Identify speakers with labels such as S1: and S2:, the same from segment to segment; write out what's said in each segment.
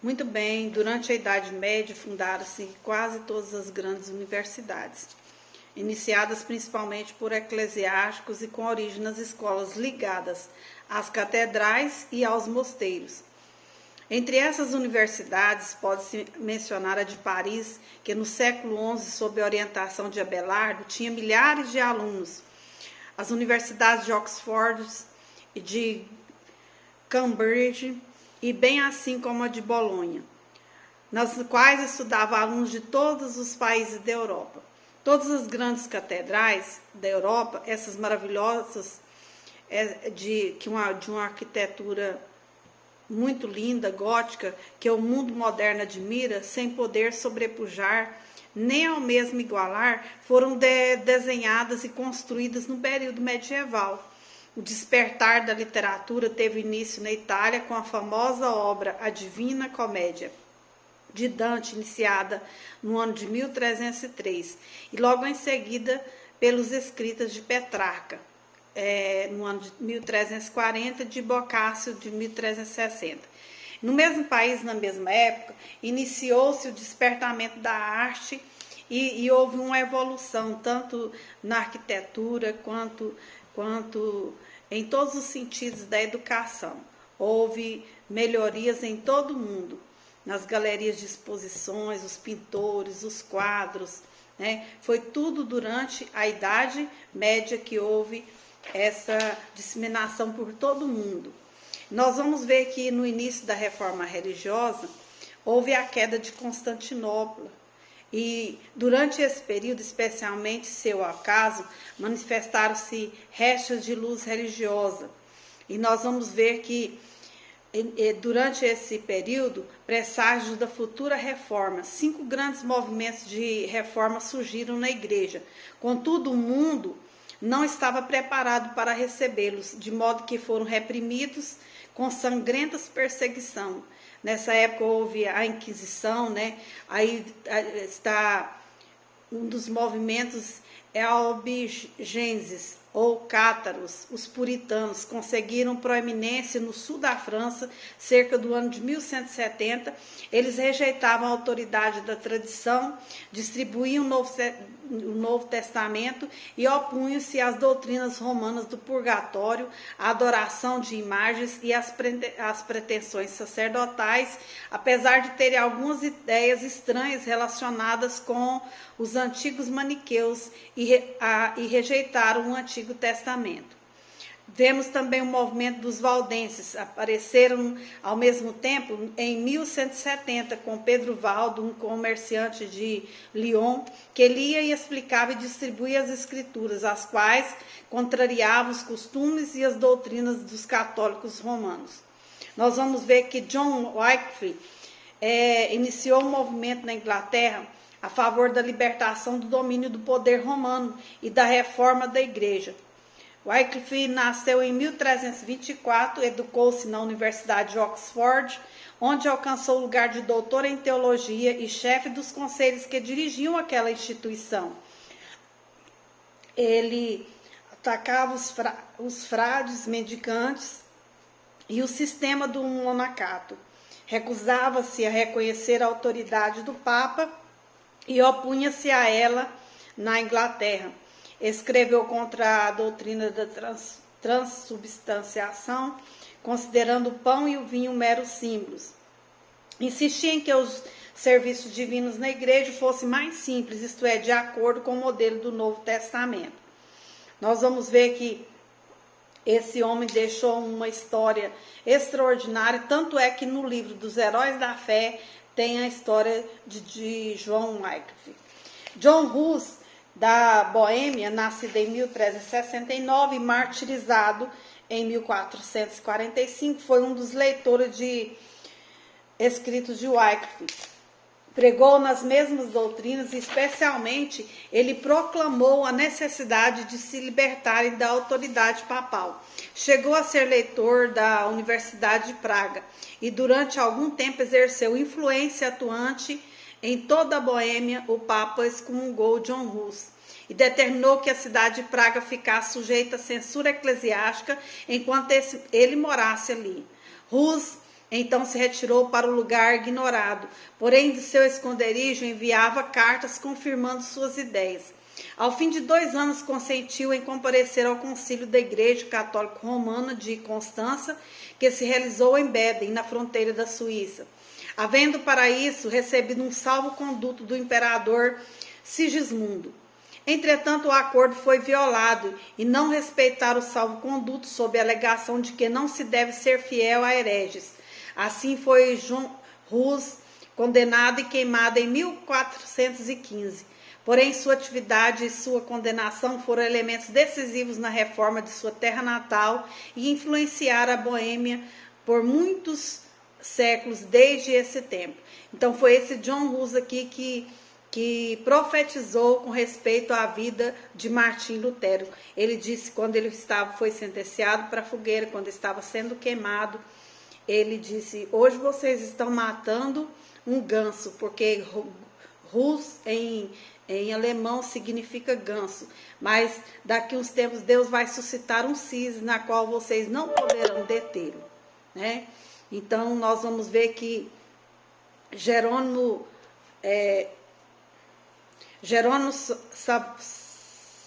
S1: Muito bem, durante a Idade Média fundaram-se quase todas as grandes universidades, iniciadas principalmente por eclesiásticos e com origem nas escolas ligadas às catedrais e aos mosteiros. Entre essas universidades, pode-se mencionar a de Paris, que no século XI, sob a orientação de Abelardo, tinha milhares de alunos. As universidades de Oxford e de Cambridge, e bem assim como a de Bolonha, nas quais estudava alunos de todos os países da Europa. Todas as grandes catedrais da Europa, essas maravilhosas, de uma arquitetura muito linda, gótica, que o mundo moderno admira, sem poder sobrepujar, nem ao mesmo igualar, foram desenhadas e construídas no período medieval. O despertar da literatura teve início na Itália com a famosa obra A Divina Comédia, de Dante, iniciada no ano de 1303, e logo em seguida pelos escritos de Petrarca, no ano de 1340, de Boccaccio, de 1360. No mesmo país, na mesma época, iniciou-se o despertamento da arte e houve uma evolução, tanto na arquitetura quanto em todos os sentidos da educação. Houve melhorias em todo o mundo, nas galerias de exposições, os pintores, os quadros, né? Foi tudo durante a Idade Média que houve essa disseminação por todo o mundo. Nós vamos ver que no início da reforma religiosa houve a queda de Constantinopla, e durante esse período, especialmente seu acaso, manifestaram-se restos de luz religiosa. E nós vamos ver que durante esse período, presságios da futura reforma, 5 grandes movimentos de reforma surgiram na igreja. Contudo, o mundo não estava preparado para recebê-los, de modo que foram reprimidos com sangrentas perseguições. Nessa época houve a Inquisição, né? Aí está um dos movimentos albigenses ou cátaros. Os puritanos conseguiram proeminência no sul da França, cerca do ano de 1170. Eles rejeitavam a autoridade da tradição, distribuíam o Novo Testamento e opunham-se às doutrinas romanas do purgatório, à adoração de imagens e às pretensões sacerdotais, apesar de terem algumas ideias estranhas relacionadas com os antigos maniqueus e rejeitaram o Antigo Testamento. Vemos também o movimento dos valdenses, apareceram ao mesmo tempo em 1170 com Pedro Valdo, um comerciante de Lyon, que lia e explicava e distribuía as escrituras, as quais contrariavam os costumes e as doutrinas dos católicos romanos. Nós vamos ver que John Wycliffe iniciou um movimento na Inglaterra a favor da libertação do domínio do poder romano e da reforma da igreja. Wycliffe nasceu em 1324, educou-se na Universidade de Oxford, onde alcançou o lugar de doutor em teologia e chefe dos conselhos que dirigiam aquela instituição. Ele atacava os frades mendicantes e o sistema do monacato. Recusava-se a reconhecer a autoridade do Papa e opunha-se a ela na Inglaterra. Escreveu contra a doutrina da transubstanciação, considerando o pão e o vinho meros símbolos. Insistia em que os serviços divinos na igreja fossem mais simples, isto é, de acordo com o modelo do Novo Testamento. Nós vamos ver que esse homem deixou uma história extraordinária, tanto é que no livro dos Heróis da Fé tem a história de John Wycliffe. John Hus, da Boêmia, nascido em 1369 e martirizado em 1445, foi um dos leitores de escritos de Wycliffe. Pregou nas mesmas doutrinas e, especialmente, ele proclamou a necessidade de se libertarem da autoridade papal. Chegou a ser leitor da Universidade de Praga e, durante algum tempo, exerceu influência atuante em toda a Boêmia. O Papa excomungou John Hus e determinou que a cidade de Praga ficasse sujeita à censura eclesiástica enquanto ele morasse ali. Hus Então se retirou para o lugar ignorado, porém de seu esconderijo enviava cartas confirmando suas ideias. Ao fim de 2 anos consentiu em comparecer ao concílio da Igreja Católica Romana de Constança, que se realizou em Baden, na fronteira da Suíça. Havendo para isso recebido um salvo-conduto do imperador Sigismundo. Entretanto, o acordo foi violado e não respeitar o salvo-conduto sob a alegação de que não se deve ser fiel a hereges. Assim foi John Hus condenado e queimado em 1415. Porém, sua atividade e sua condenação foram elementos decisivos na reforma de sua terra natal e influenciaram a Boêmia por muitos séculos desde esse tempo. Então, foi esse John Hus aqui que profetizou com respeito à vida de Martim Lutero. Ele disse, quando ele foi sentenciado para a fogueira, quando estava sendo queimado, ele disse: hoje vocês estão matando um ganso, porque Hus em alemão significa ganso, mas daqui uns tempos Deus vai suscitar um cisne na qual vocês não poderão detê-lo, né? Então nós vamos ver que Jerônimo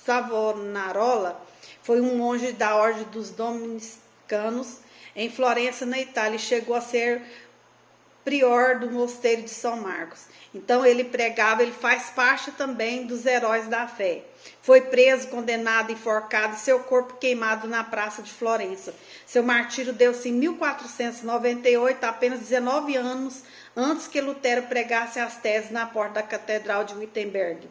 S1: Savonarola foi um monge da ordem dos dominicanos em Florença, na Itália, e chegou a ser prior do mosteiro de São Marcos. Então ele pregava, ele faz parte também dos heróis da fé. Foi preso, condenado, enforcado, seu corpo queimado na praça de Florença. Seu martírio deu-se em 1498, apenas 19 anos antes que Lutero pregasse as teses na porta da Catedral de Wittenberg.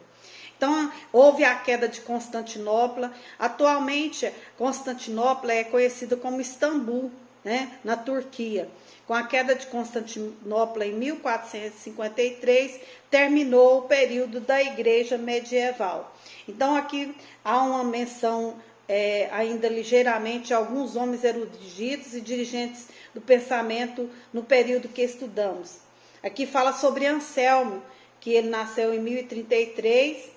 S1: Então, houve a queda de Constantinopla. Atualmente, Constantinopla é conhecida como Istambul, né, na Turquia. Com a queda de Constantinopla em 1453, terminou o período da Igreja medieval. Então, aqui há uma menção ainda ligeiramente a alguns homens eruditos e dirigentes do pensamento no período que estudamos. Aqui fala sobre Anselmo, que ele nasceu em 1033,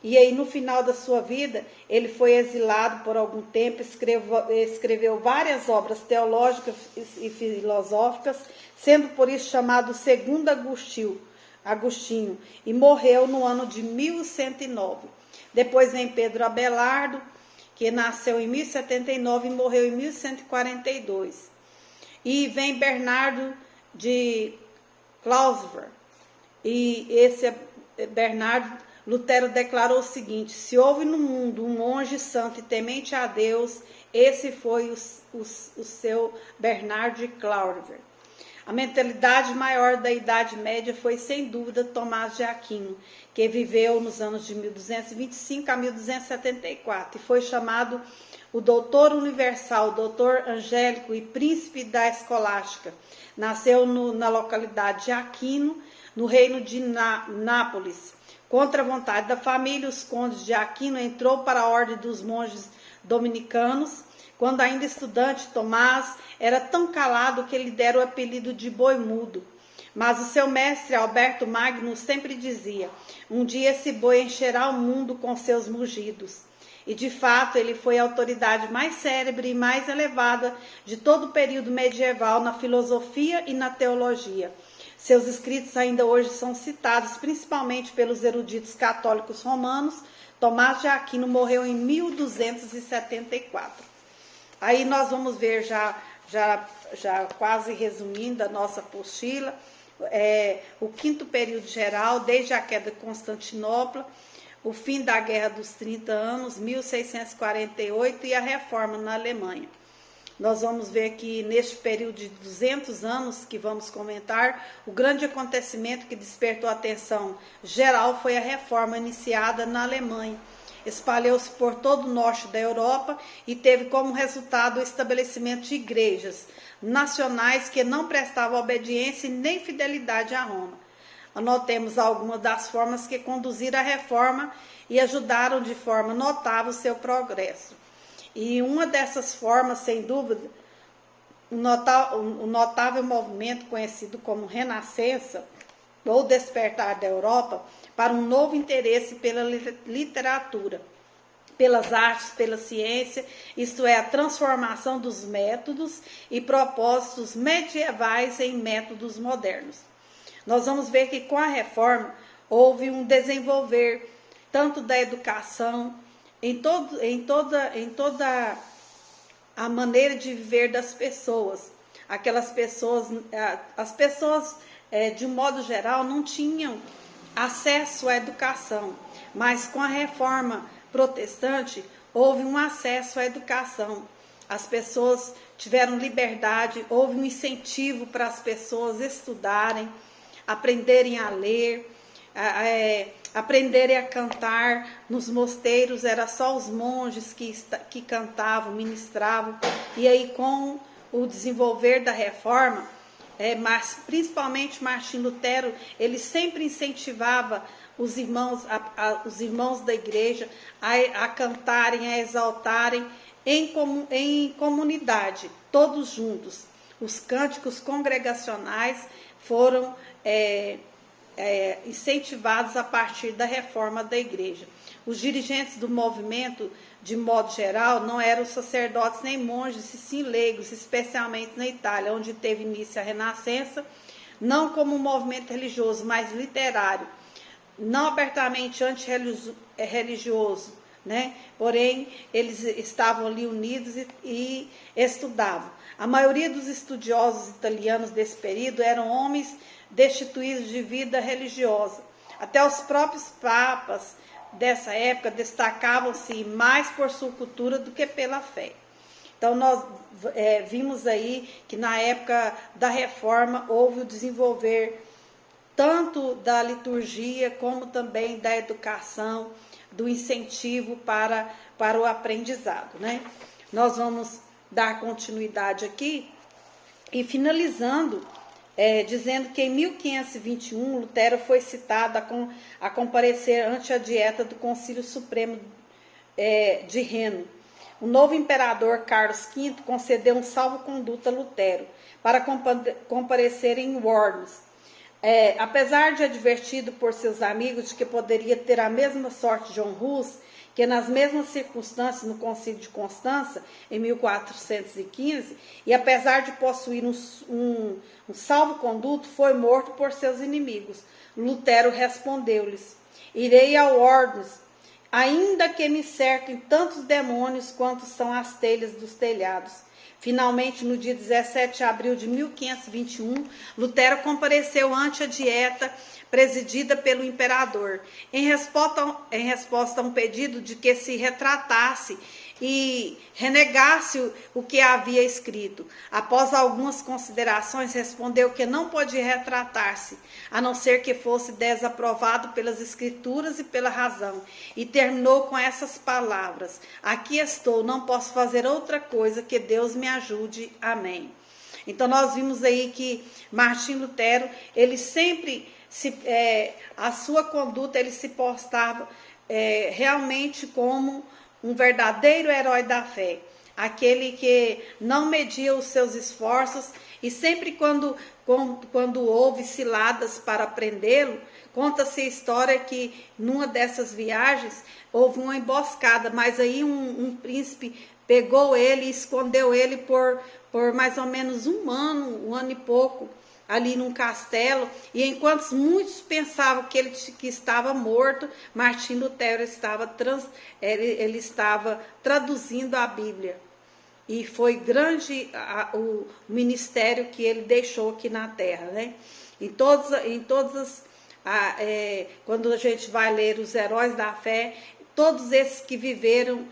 S1: e aí no final da sua vida ele foi exilado por algum tempo, escreveu várias obras teológicas e filosóficas, sendo por isso chamado Segundo Agostinho, e morreu no ano de 1109. Depois vem Pedro Abelardo, que nasceu em 1079 e morreu em 1142. E vem Bernardo de Clausewitz, e esse Bernardo, Lutero declarou o seguinte: se houve no mundo um monge santo e temente a Deus, esse foi o seu Bernardo de Clausewitz. A mentalidade maior da Idade Média foi, sem dúvida, Tomás de Aquino, que viveu nos anos de 1225 a 1274 e foi chamado o doutor universal, doutor angélico e príncipe da escolástica. Nasceu na localidade de Aquino, no reino de Nápoles. Contra a vontade da família, os condes de Aquino entrou para a ordem dos monges dominicanos. Quando ainda estudante, Tomás era tão calado que lhe deram o apelido de boi mudo. Mas o seu mestre, Alberto Magno, sempre dizia: um dia esse boi encherá o mundo com seus mugidos. E de fato ele foi a autoridade mais célebre e mais elevada de todo o período medieval na filosofia e na teologia. Seus escritos ainda hoje são citados principalmente pelos eruditos católicos romanos. Tomás de Aquino morreu em 1274. Aí nós vamos ver, já quase resumindo a nossa apostila, o quinto período geral, desde a queda de Constantinopla, o fim da Guerra dos 30 Anos, 1648, e a reforma na Alemanha. Nós vamos ver que neste período de 200 anos que vamos comentar, o grande acontecimento que despertou a atenção geral foi a reforma iniciada na Alemanha. Espalhou-se por todo o norte da Europa e teve como resultado o estabelecimento de igrejas nacionais que não prestavam obediência e nem fidelidade a Roma. Anotemos algumas das formas que conduziram a reforma e ajudaram de forma notável o seu progresso. E uma dessas formas, sem dúvida, o notável movimento conhecido como Renascença, ou Despertar da Europa, para um novo interesse pela literatura. pelas artes, pela ciência, isto é, a transformação dos métodos e propósitos medievais em métodos modernos. Nós vamos ver que com a reforma houve um desenvolver tanto da educação, em toda a maneira de viver das pessoas. As pessoas, de um modo geral, não tinham acesso à educação, mas com a reforma protestante houve um acesso à educação. As pessoas tiveram liberdade, houve um incentivo para as pessoas estudarem, aprenderem a ler, aprenderem a cantar. Nos mosteiros era só os monges que cantavam, ministravam. E aí com o desenvolver da reforma, mas principalmente Martim Lutero, ele sempre incentivava os irmãos da igreja a cantarem, a exaltarem em comunidade, todos juntos. Os cânticos congregacionais foram incentivados a partir da reforma da igreja. Os dirigentes do movimento, de modo geral, não eram sacerdotes nem monges, e sim leigos, especialmente na Itália, onde teve início a Renascença, não como um movimento religioso, mas literário, não abertamente antirreligioso, né? Porém, eles estavam ali unidos e estudavam. A maioria dos estudiosos italianos desse período eram homens destituídos de vida religiosa. Até os próprios papas dessa época destacavam-se mais por sua cultura do que pela fé. Então nós vimos aí que na época da reforma houve o desenvolver tanto da liturgia como também da educação, do incentivo para o aprendizado, né? Nós vamos dar continuidade aqui e finalizando dizendo que em 1521 Lutero foi citado a comparecer ante a dieta do Concílio Supremo de Reno. O novo imperador Carlos V concedeu um salvo-conduto a Lutero para comparecer em Worms. Apesar de advertido por seus amigos de que poderia ter a mesma sorte de John Hus, que nas mesmas circunstâncias no Concílio de Constança, em 1415, e apesar de possuir um salvo-conduto, foi morto por seus inimigos. Lutero respondeu-lhes: irei ao Worms, ainda que me cerquem tantos demônios quanto são as telhas dos telhados. Finalmente, no dia 17 de abril de 1521, Lutero compareceu ante a dieta presidida pelo imperador, em resposta a um pedido de que se retratasse e renegasse o que havia escrito. Após algumas considerações, respondeu que não podia retratar-se, a não ser que fosse desaprovado pelas escrituras e pela razão, e terminou com essas palavras: aqui estou, não posso fazer outra coisa, que Deus me ajude. Amém. Então nós vimos aí que Martim Lutero, ele sempre a sua conduta, ele se postava realmente como um verdadeiro herói da fé, aquele que não media os seus esforços, e sempre quando houve ciladas para prendê-lo, conta-se a história que numa dessas viagens houve uma emboscada, mas aí um príncipe pegou ele e escondeu ele por mais ou menos um ano e pouco, ali num castelo, e enquanto muitos pensavam que estava morto, Martim Lutero estava traduzindo a Bíblia. E foi grande o ministério que ele deixou aqui na Terra, né? Quando a gente vai ler os heróis da fé, todos esses que viveram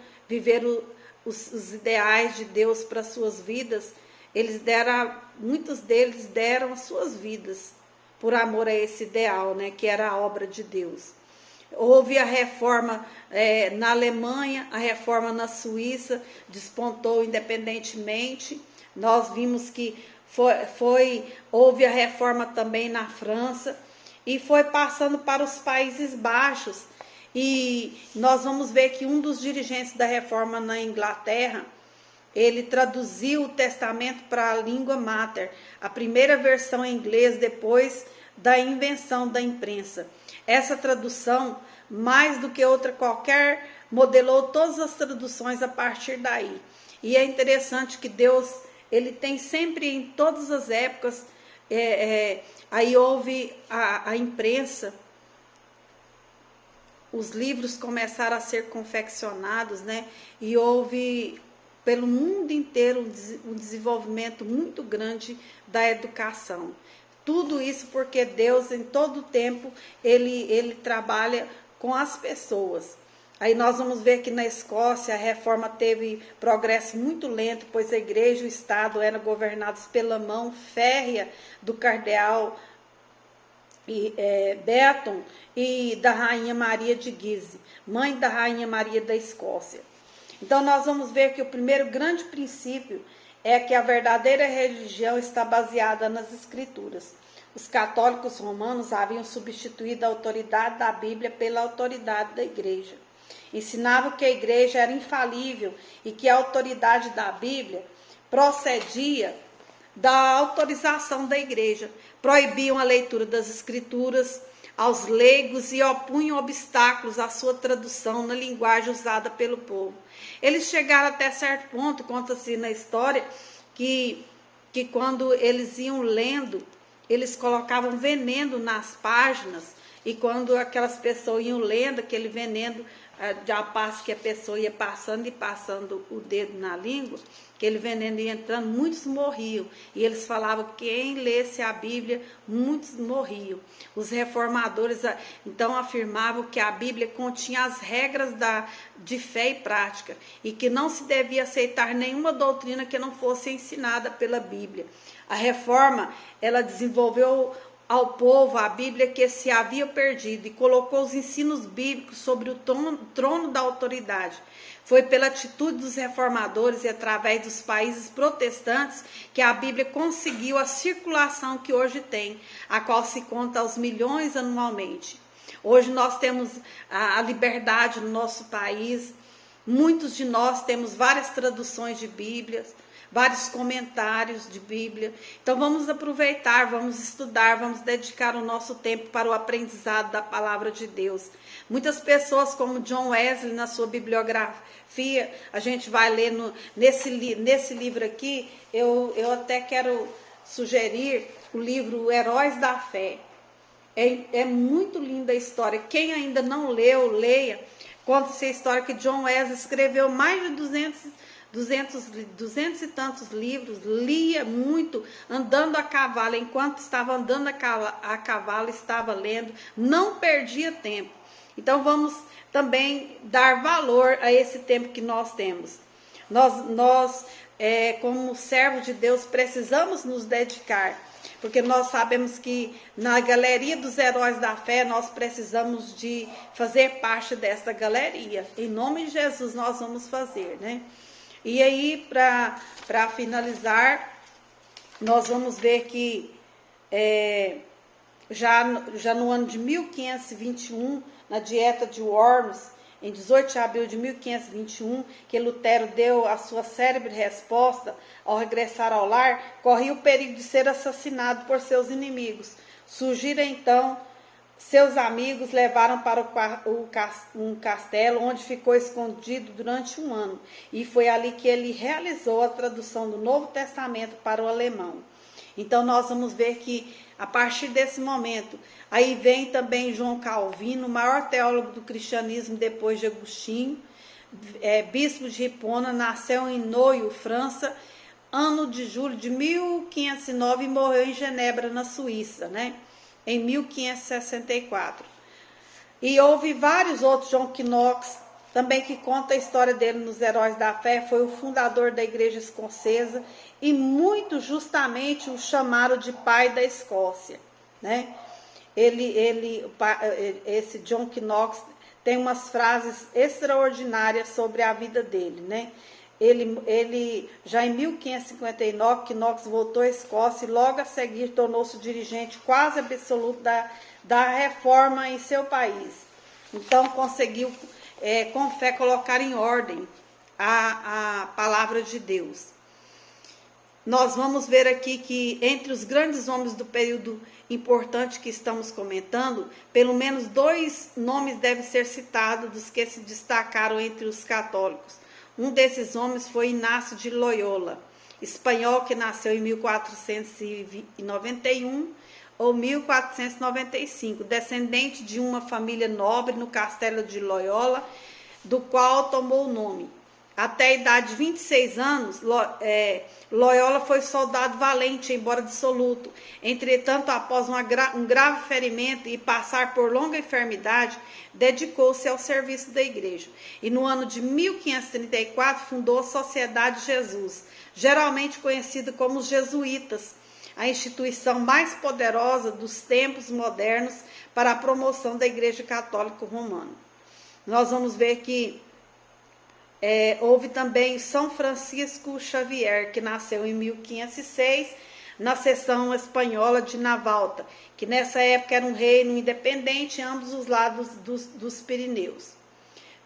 S1: os ideais de Deus para suas vidas, muitos deles deram as suas vidas por amor a esse ideal, né, que era a obra de Deus. Houve a reforma na Alemanha, a reforma na Suíça, despontou independentemente. Nós vimos que houve a reforma também na França e foi passando para os Países Baixos. E nós vamos ver que um dos dirigentes da reforma na Inglaterra, ele traduziu o Testamento para a língua mater, a primeira versão em inglês depois da invenção da imprensa. Essa tradução, mais do que qualquer modelou todas as traduções a partir daí. E é interessante que Deus, ele tem sempre, em todas as épocas, aí houve a imprensa, os livros começaram a ser confeccionados, né? E houve pelo mundo inteiro um desenvolvimento muito grande da educação. Tudo isso porque Deus, em todo tempo, ele trabalha com as pessoas. Aí nós vamos ver que na Escócia a reforma teve progresso muito lento, pois a igreja e o Estado eram governados pela mão férrea do cardeal Beaton e da Rainha Maria de Guise, mãe da Rainha Maria da Escócia. Então nós vamos ver que o primeiro grande princípio é que a verdadeira religião está baseada nas Escrituras. Os católicos romanos haviam substituído a autoridade da Bíblia pela autoridade da igreja. Ensinavam que a igreja era infalível e que a autoridade da Bíblia procedia da autorização da igreja. Proibiam a leitura das Escrituras aos leigos e opunham obstáculos à sua tradução na linguagem usada pelo povo. Eles chegaram até certo ponto, conta-se na história, que quando eles iam lendo, eles colocavam veneno nas páginas, e quando aquelas pessoas iam lendo aquele veneno, a passo que a pessoa ia passando e passando o dedo na língua, aquele veneno ia entrando, muitos morriam. E eles falavam que quem lesse a Bíblia, muitos morriam. Os reformadores então afirmavam que a Bíblia continha as regras de fé e prática, e que não se devia aceitar nenhuma doutrina que não fosse ensinada pela Bíblia. A reforma, ela desenvolveu ao povo a Bíblia que se havia perdido e colocou os ensinos bíblicos sobre o trono da autoridade. Foi pela atitude dos reformadores e através dos países protestantes que a Bíblia conseguiu a circulação que hoje tem, a qual se conta aos milhões anualmente. Hoje nós temos a liberdade no nosso país, muitos de nós temos várias traduções de Bíblias, vários comentários de Bíblia. Então vamos aproveitar, vamos estudar, vamos dedicar o nosso tempo para o aprendizado da palavra de Deus. Muitas pessoas, como John Wesley, na sua bibliografia, a gente vai ler nesse livro aqui, eu até quero sugerir o livro Heróis da Fé. É muito linda a história. Quem ainda não leu, leia. Conta-se a história que John Wesley escreveu mais de 200 e tantos livros, lia muito, andando a cavalo, enquanto estava andando a cavalo, estava lendo, não perdia tempo. Então vamos também dar valor a esse tempo que nós temos. Nós como servos de Deus, precisamos nos dedicar, porque nós sabemos que na galeria dos heróis da fé, nós precisamos de fazer parte dessa galeria. Em nome de Jesus nós vamos fazer, né? E aí, para finalizar, nós vamos ver que já no ano de 1521, na Dieta de Worms, em 18 de abril de 1521, que Lutero deu a sua célebre resposta ao regressar ao lar, corria o perigo de ser assassinado por seus inimigos. Surgiram então seus amigos, levaram para um castelo onde ficou escondido durante um ano, e foi ali que ele realizou a tradução do Novo Testamento para o alemão. Então nós vamos ver que a partir desse momento, aí vem também João Calvino, o maior teólogo do cristianismo depois de Agostinho, bispo de Hipona, nasceu em Noio, França, ano de julho de 1509, e morreu em Genebra, na Suíça, né? Em 1564. E houve vários outros. John Knox, também, que conta a história dele nos Heróis da Fé, foi o fundador da igreja escocesa, e muito justamente o chamaram de pai da Escócia, né? Esse John Knox tem umas frases extraordinárias sobre a vida dele, né? Ele já em 1559, Knox voltou à Escócia e logo a seguir tornou-se dirigente quase absoluto da reforma em seu país. Então conseguiu, com fé, colocar em ordem a palavra de Deus. nós vamos ver aqui que entre os grandes homens do período importante que estamos comentando, pelo menos 2 nomes devem ser citados dos que se destacaram entre os católicos. Um desses homens foi Inácio de Loyola, espanhol, que nasceu em 1491 ou 1495, descendente de uma família nobre no castelo de Loyola, do qual tomou o nome. Até a idade de 26 anos, Loyola foi soldado valente, embora dissoluto. Entretanto, após um grave ferimento e passar por longa enfermidade, dedicou-se ao serviço da igreja. E no ano de 1534, fundou a Sociedade de Jesus, geralmente conhecida como os jesuítas, a instituição mais poderosa dos tempos modernos para a promoção da Igreja Católica Romana. Nós vamos ver que houve também São Francisco Xavier, que nasceu em 1506, na seção espanhola de Navalta, que nessa época era um reino independente em ambos os lados dos Pirineus.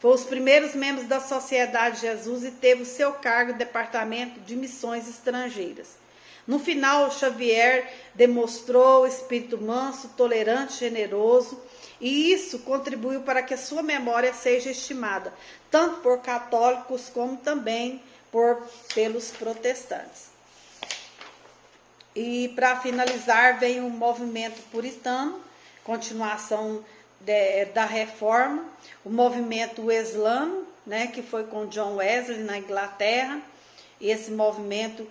S1: Foi os primeiros membros da Sociedade de Jesus e teve o seu cargo Departamento de Missões Estrangeiras. No final, Xavier demonstrou espírito manso, tolerante, generoso, e isso contribuiu para que a sua memória seja estimada, tanto por católicos como também pelos protestantes. E para finalizar, vem o movimento puritano, continuação da reforma, o movimento wesleyano, né, que foi com John Wesley na Inglaterra, e esse movimento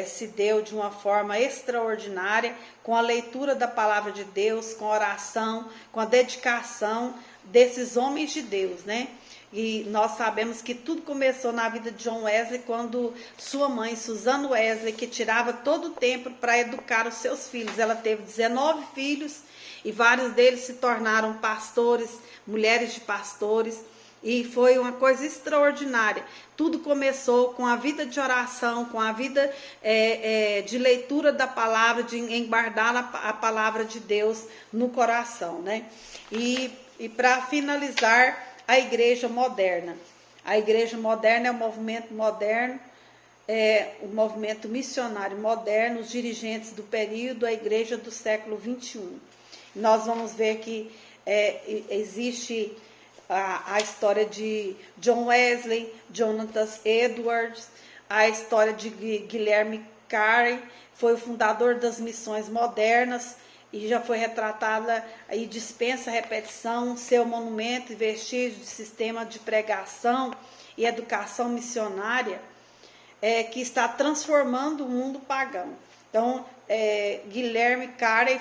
S1: se deu de uma forma extraordinária, com a leitura da palavra de Deus, com a oração, com a dedicação desses homens de Deus, né? E nós sabemos que tudo começou na vida de John Wesley, quando sua mãe, Susan Wesley, que tirava todo o tempo para educar os seus filhos. Ela teve 19 filhos e vários deles se tornaram pastores, mulheres de pastores. E foi uma coisa extraordinária. Tudo começou com a vida de oração, com a vida de leitura da palavra, de embardar a palavra de Deus no coração, né? E para finalizar, a igreja moderna. A igreja moderna é o movimento moderno, o movimento missionário moderno, os dirigentes do período, a igreja do século 21. Nós vamos ver que existe a história de John Wesley, Jonathan Edwards, a história de Guilherme Carey, foi o fundador das missões modernas e já foi retratada e dispensa repetição, seu monumento e vestígio de sistema de pregação e educação missionária que está transformando o mundo pagão. Então, Guilherme Carey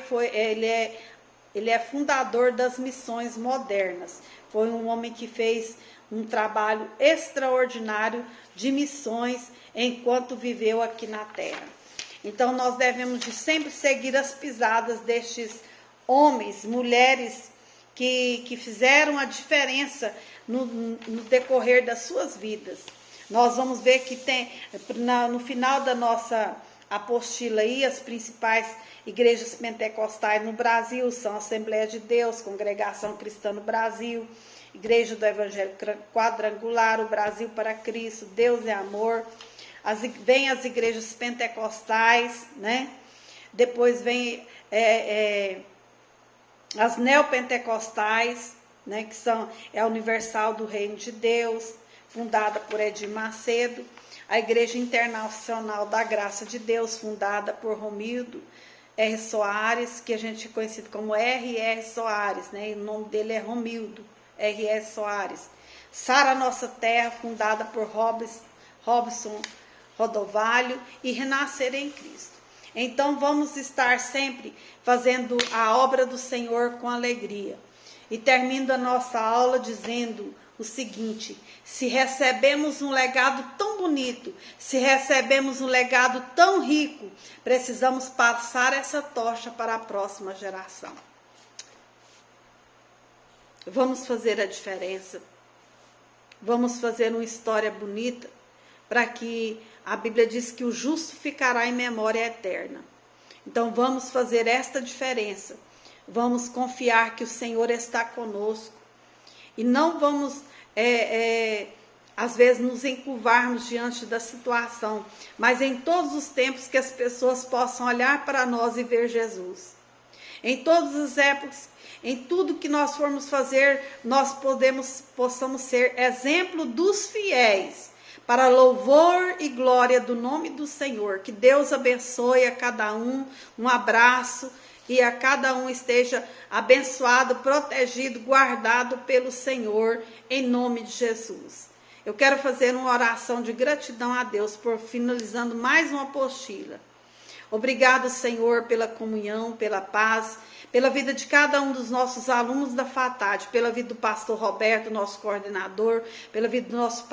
S1: ele é fundador das missões modernas. Foi um homem que fez um trabalho extraordinário de missões enquanto viveu aqui na Terra. Então, nós devemos de sempre seguir as pisadas destes homens, mulheres que fizeram a diferença no decorrer das suas vidas. Nós vamos ver que no final da nossa apostila aí, as principais igrejas pentecostais no Brasil são Assembleia de Deus, Congregação Cristã no Brasil, Igreja do Evangelho Quadrangular, o Brasil para Cristo, Deus é Amor. Vem as igrejas pentecostais, né? Depois vem as neopentecostais, né? Que é a Universal do Reino de Deus, fundada por Edir Macedo. A Igreja Internacional da Graça de Deus, fundada por Romildo R. Soares, que a gente é conhecido como R.R. Soares, né? O nome dele é Romildo R.R. Soares. Sara Nossa Terra, fundada por Robson Rodovalho, e Renascer em Cristo. Então vamos estar sempre fazendo a obra do Senhor com alegria. E termino a nossa aula dizendo o seguinte: se recebemos um legado tão bonito, se recebemos um legado tão rico, precisamos passar essa tocha para a próxima geração. Vamos fazer a diferença. Vamos fazer uma história bonita, para que a Bíblia diz que o justo ficará em memória eterna. Então vamos fazer esta diferença. Vamos confiar que o Senhor está conosco. E não vamos às vezes nos encurvarmos diante da situação, mas em todos os tempos que as pessoas possam olhar para nós e ver Jesus. Em todas as épocas, em tudo que nós formos fazer, nós possamos ser exemplo dos fiéis, para louvor e glória do nome do Senhor. Que Deus abençoe a cada um abraço, e a cada um esteja abençoado, protegido, guardado pelo Senhor, em nome de Jesus. Eu quero fazer uma oração de gratidão a Deus por finalizando mais uma apostila. Obrigado, Senhor, pela comunhão, pela paz, pela vida de cada um dos nossos alunos da FATAD, pela vida do pastor Roberto, nosso coordenador, pela vida do nosso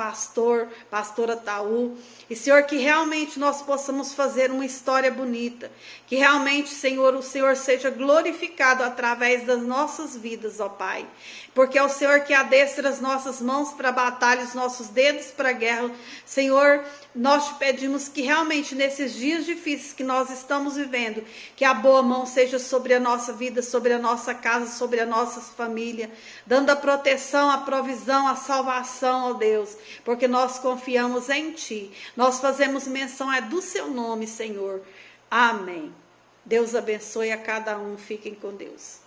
S1: pastora Taú. E, Senhor, que realmente nós possamos fazer uma história bonita, que realmente, Senhor, o Senhor seja glorificado através das nossas vidas, ó Pai. Porque é o Senhor que adestra as nossas mãos para a batalha, os nossos dedos para a guerra. Senhor, nós te pedimos que realmente nesses dias difíceis que nós estamos vivendo, que a boa mão seja sobre a nossa vida, sobre a nossa casa, sobre a nossa família, dando a proteção, a provisão, a salvação, ó Deus, porque nós confiamos em Ti. Nós fazemos menção do Seu nome, Senhor. Amém. Deus abençoe a cada um. Fiquem com Deus.